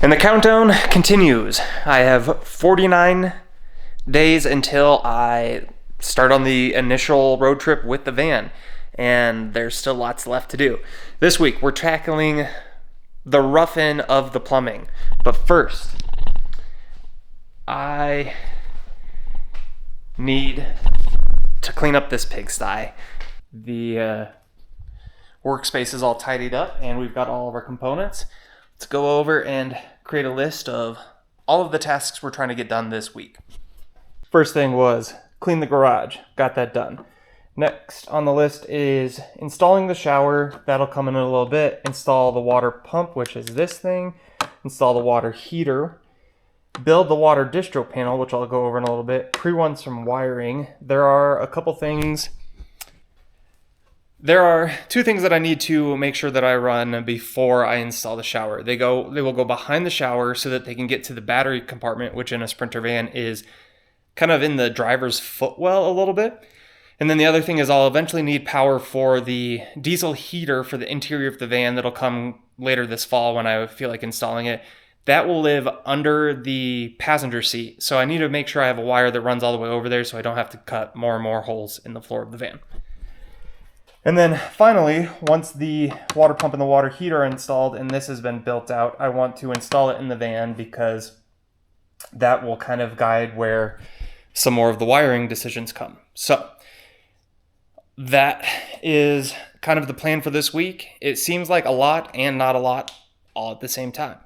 And the countdown continues. I have 49 days until I start on the initial road trip with the van, and there's still lots left to do. This week we're tackling the rough-in of the plumbing, but first I need to clean up this pigsty. The workspace is all tidied up and we've got all of our components. Let's go over and create a list of all of the tasks we're trying to get done this week. First thing was clean the garage. Got that done. Next on the list is installing the shower. That'll come in a little bit. Install the water pump, which is this thing. Install the water heater. Build the water distro panel, which I'll go over in a little bit. Pre-run some wiring. There are a couple things. There are two things that I need to make sure that I run before I install the shower. They will go behind the shower so that they can get to the battery compartment, which in a Sprinter van is kind of in the driver's footwell a little bit. And then the other thing is I'll eventually need power for the diesel heater for the interior of the van that'll come later this fall when I feel like installing it. That will live under the passenger seat. So I need to make sure I have a wire that runs all the way over there so I don't have to cut more and more holes in the floor of the van. And then finally, once the water pump and the water heater are installed and this has been built out, I want to install it in the van because that will kind of guide where some more of the wiring decisions come. So that is kind of the plan for this week. It seems like a lot and not a lot all at the same time.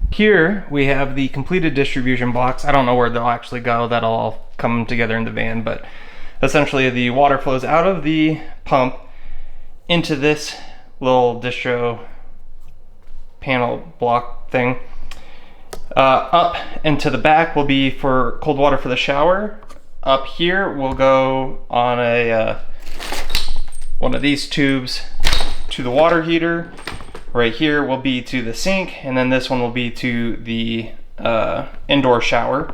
Here we have the completed distribution box. I don't know where they'll actually go. That'll all come together in the van, but essentially the water flows out of the pump into this little distro panel block thing. Up and to the back will be for cold water for the shower. Up here will go on a one of these tubes to the water heater. Right here will be to the sink, and then this one will be to the indoor shower.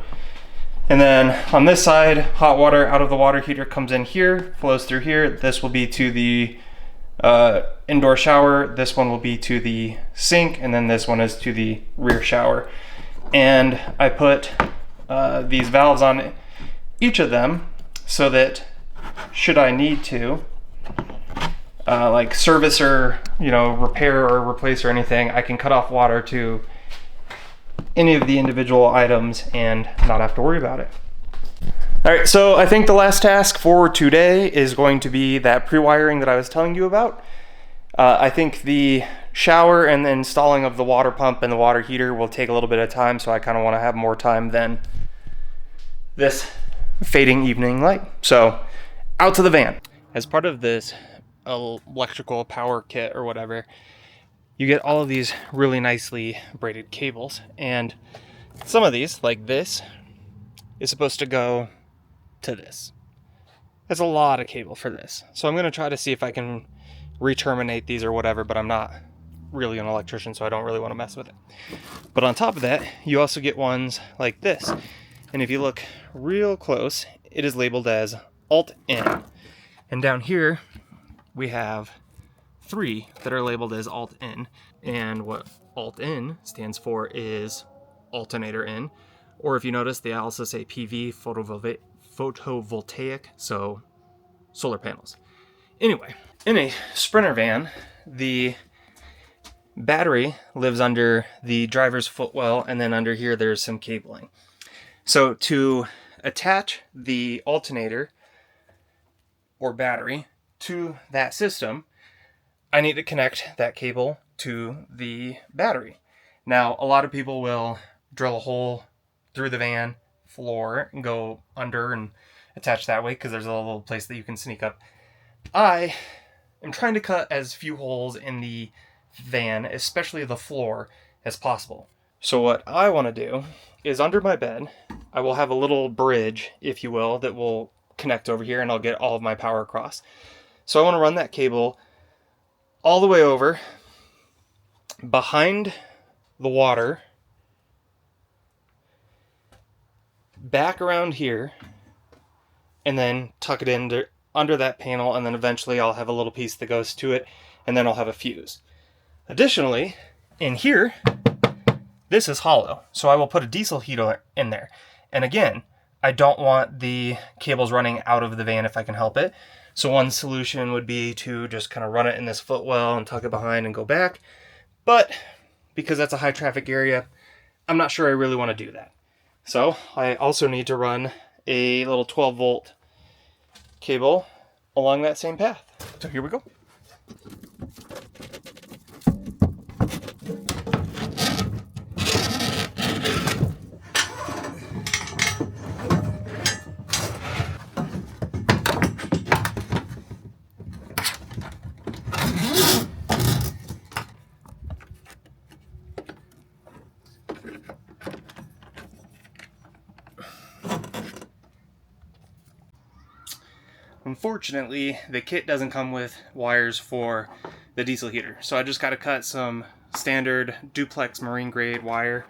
And then on this side, hot water out of the water heater comes in here, flows through here. This will be to the indoor shower. This one will be to the sink, and then this one is to the rear shower. And I put these valves on each of them so that should I need to, like service or repair or replace or anything, I can cut off water to any of the individual items and not have to worry about it. All right, so I think the last task for today is going to be that pre-wiring that I was telling you about. I think the shower and the installing of the water pump and the water heater will take a little bit of time, so I kind of want to have more time than this fading evening light. So out to the van. As part of this electrical power kit or whatever, you get all of these really nicely braided cables, and some of these, like this, is supposed to go to this. That's a lot of cable for this, so I'm going to try to see if I can re-terminate these or whatever, but I'm not really an electrician, so I don't really want to mess with it. But on top of that, you also get ones like this, and if you look real close, it is labeled as Alt-In, and down here we have 3 that are labeled as Alt-In, and what Alt-In stands for is alternator in, or if you notice, they also say PV, photovoltaic, so solar panels. Anyway, in a Sprinter van, the battery lives under the driver's footwell, and then under here there's some cabling. So to attach the alternator or battery to that system, I need to connect that cable to the battery. Now, a lot of people will drill a hole through the van, floor and go under and attach that way because there's a little place that you can sneak up. I am trying to cut as few holes in the van, especially the floor, as possible. So what I want to do is under my bed, I will have a little bridge, if you will, that will connect over here and I'll get all of my power across. So I want to run that cable all the way over behind the water, back around here, and then tuck it in under that panel, and then eventually I'll have a little piece that goes to it, and then I'll have a fuse. Additionally, in here, this is hollow, so I will put a diesel heater in there. And again, I don't want the cables running out of the van if I can help it. So one solution would be to just kind of run it in this footwell and tuck it behind and go back. But because that's a high traffic area, I'm not sure I really want to do that. So I also need to run a little 12 volt cable along that same path. So here we go. Unfortunately, the kit doesn't come with wires for the diesel heater, so I just got to cut some standard duplex marine grade wire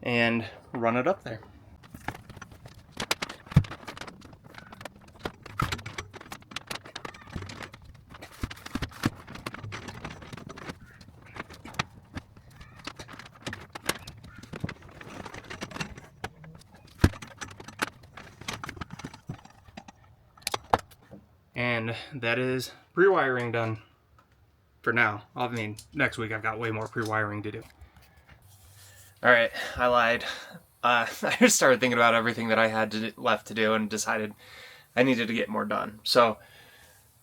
and run it up there. And that is pre-wiring done for now. I mean, next week I've got way more pre-wiring to do. All right, I lied. I just started thinking about everything that I had left to do and decided I needed to get more done. So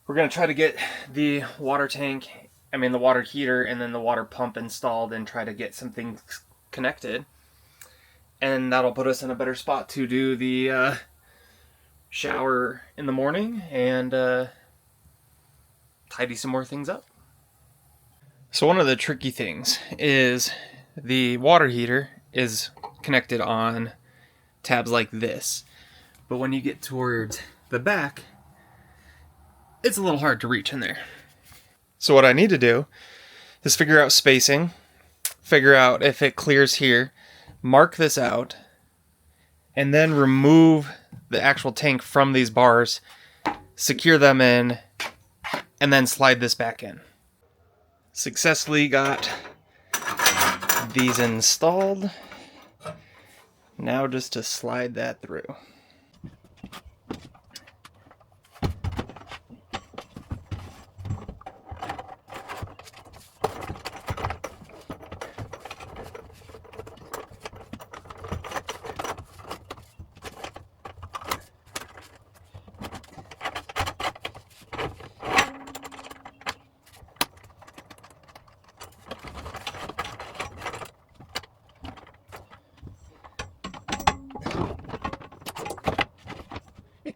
we're gonna try to get the water tank, the water heater, and then the water pump installed and try to get some things connected. And that'll put us in a better spot to do the shower in the morning and tidy some more things up. So one of the tricky things is the water heater is connected on tabs like this, but when you get towards the back, it's a little hard to reach in there. So what I need to do is figure out spacing, figure out if it clears here, mark this out, and then remove the actual tank from these bars, secure them in, and then slide this back in. Successfully got these installed. Now just to slide that through.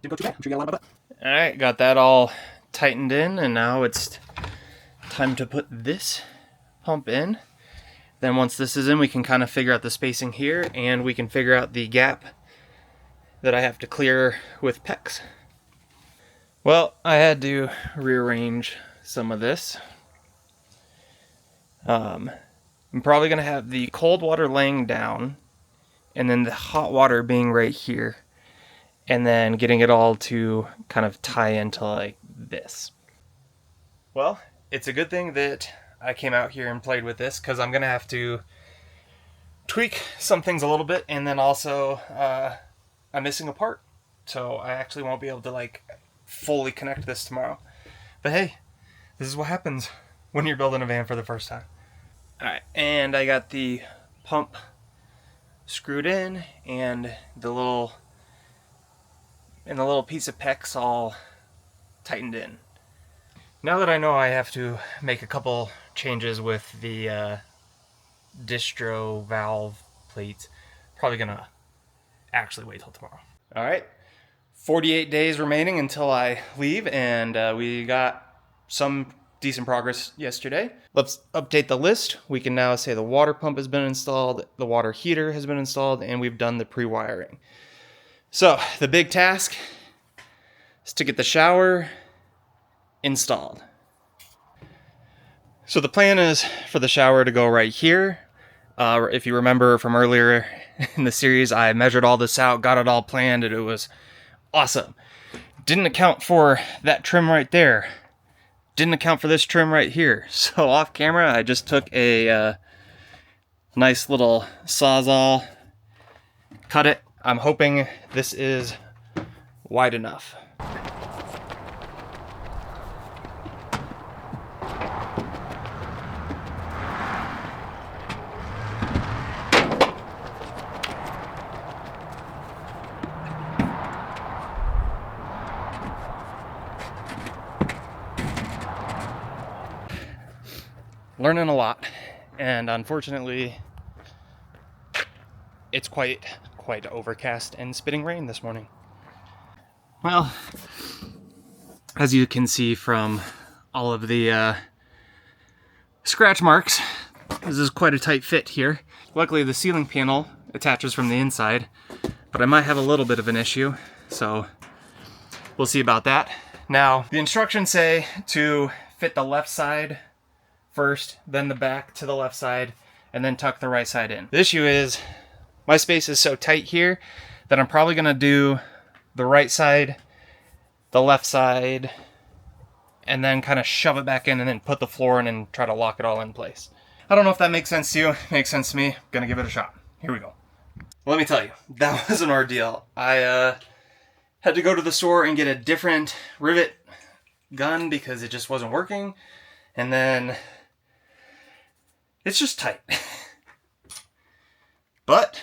Didn't go too bad. I'm sure you got a lot of it. Alright, got that all tightened in, and now it's time to put this pump in. Then once this is in, we can kind of figure out the spacing here, and we can figure out the gap that I have to clear with PEX. Well, I had to rearrange some of this. I'm probably going to have the cold water laying down, and then the hot water being right here, and then getting it all to kind of tie into like this. Well, it's a good thing that I came out here and played with this, because I'm going to have to tweak some things a little bit, and then also I'm missing a part, so I actually won't be able to like fully connect this tomorrow. But hey, this is what happens when you're building a van for the first time. Alright, and I got the pump screwed in, and the little piece of PEX all tightened in. Now that I know I have to make a couple changes with the distro valve plates, probably gonna actually wait till tomorrow. All right, 48 days remaining until I leave, and we got some decent progress yesterday. Let's update the list. We can now say the water pump has been installed, the water heater has been installed, and we've done the pre-wiring. So the big task is to get the shower installed. So the plan is for the shower to go right here. If you remember from earlier in the series, I measured all this out, got it all planned, and it was awesome. Didn't account for that trim right there. Didn't account for this trim right here. So off camera, I just took a nice little Sawzall, cut it. I'm hoping this is wide enough. Learning a lot, and unfortunately it's quite overcast and spitting rain this morning. Well, as you can see from all of the scratch marks, this is quite a tight fit here. Luckily the ceiling panel attaches from the inside, but I might have a little bit of an issue, so we'll see about that. Now, the instructions say to fit the left side first, then the back to the left side, and then tuck the right side in. The issue is my space is so tight here that I'm probably gonna do the right side, the left side, and then kind of shove it back in and then put the floor in and try to lock it all in place. I don't know if that makes sense to you. It makes sense to me. I'm gonna give it a shot. Here we go. Let me tell you, that was an ordeal. I had to go to the store and get a different rivet gun because it just wasn't working. And then it's just tight. But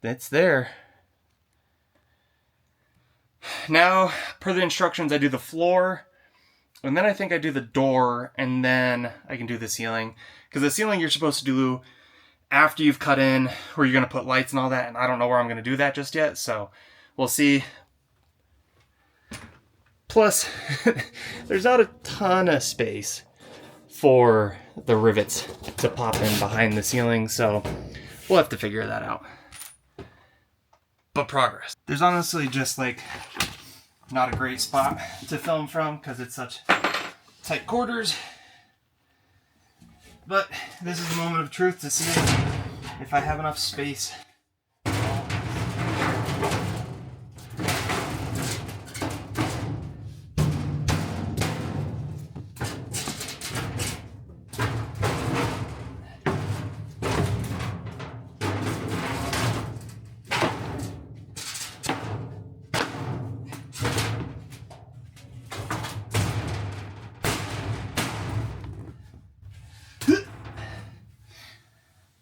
it's there. Now, per the instructions, I do the floor, and then I think I do the door, and then I can do the ceiling. Because the ceiling you're supposed to do after you've cut in where you're going to put lights and all that, and I don't know where I'm going to do that just yet, so we'll see. Plus, there's not a ton of space for the rivets to pop in behind the ceiling, so we'll have to figure that out. But progress. There's honestly just like not a great spot to film from because it's such tight quarters. But this is the moment of truth to see if I have enough space.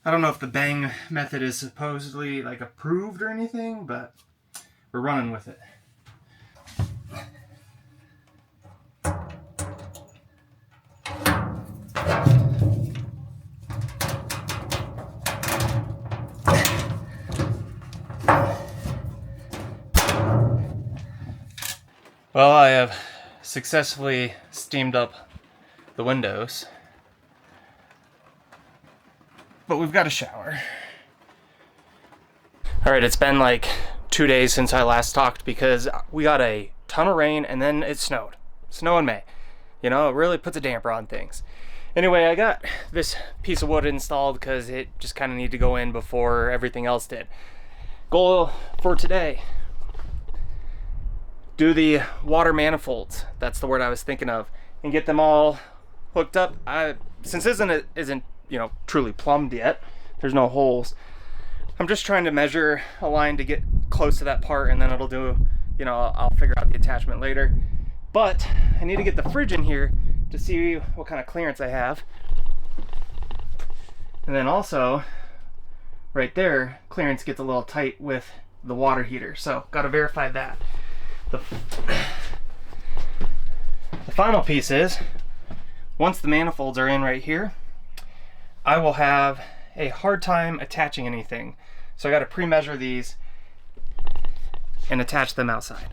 I don't know if the bang method is supposedly like approved or anything, but we're running with it. Well, I have successfully steamed up the windows. But we've got a shower. All right, it's been like 2 days since I last talked because we got a ton of rain and then it snowed. Snow in May. You know, it really puts a damper on things. Anyway, I got this piece of wood installed because it just kind of needed to go in before everything else did. Goal for today: do the water manifolds. That's the word I was thinking of, and get them all hooked up. Since this isn't you know, truly plumbed yet, there's no holes, I'm just trying to measure a line to get close to that part, and then it'll do, you know, I'll figure out the attachment later. But I need to get the fridge in here to see what kind of clearance I have. And then also, right there, clearance gets a little tight with the water heater, so gotta verify that. The final piece is, once the manifolds are in right here, I will have a hard time attaching anything. So I got to pre-measure these and attach them outside.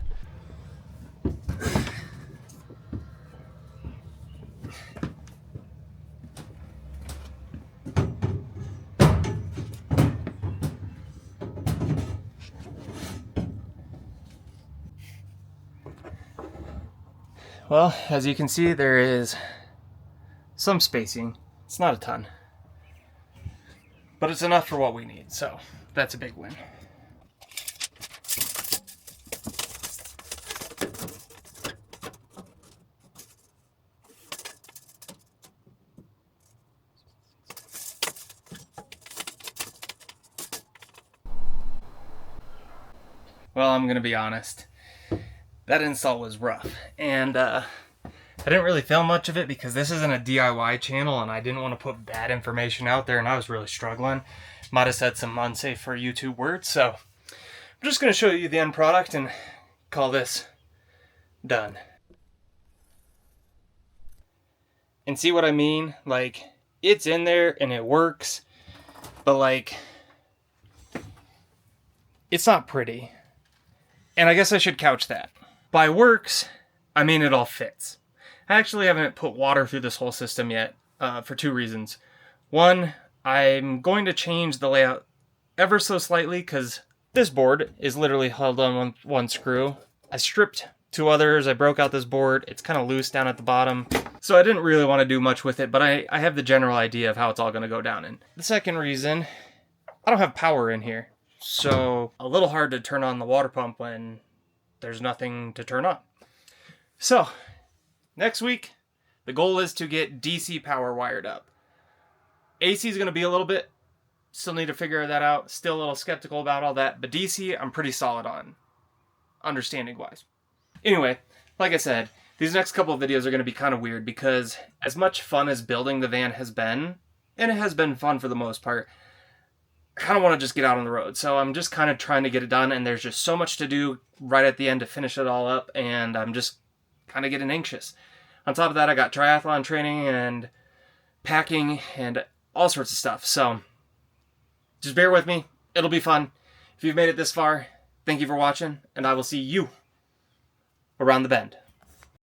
Well, as you can see, there is some spacing. It's not a ton, but it's enough for what we need, so that's a big win. Well, I'm gonna be honest. That install was rough, and I didn't really film much of it because this isn't a DIY channel and I didn't want to put bad information out there, and I was really struggling. Might have said some unsafe for YouTube words, so I'm just going to show you the end product and call this done. And see what I mean? Like, it's in there and it works, but like, it's not pretty. And I guess I should couch that. By works, I mean it all fits. I actually haven't put water through this whole system yet for two reasons. One, I'm going to change the layout ever so slightly because this board is literally held on one screw. I stripped two others, I broke out this board, it's kind of loose down at the bottom. So I didn't really want to do much with it, but I have the general idea of how it's all going to go down in. The second reason, I don't have power in here. So a little hard to turn on the water pump when there's nothing to turn on. So, next week, the goal is to get DC power wired up. AC is going to be a little bit, still need to figure that out, still a little skeptical about all that, but DC I'm pretty solid on, understanding-wise. Anyway, like I said, these next couple of videos are going to be kind of weird because as much fun as building the van has been, and it has been fun for the most part, I kind of want to just get out on the road. So I'm just kind of trying to get it done, and there's just so much to do right at the end to finish it all up, and I'm just kind of getting anxious. On top of that, I got triathlon training and packing and all sorts of stuff. So just bear with me. It'll be fun. If you've made it this far, thank you for watching, and I will see you around the bend.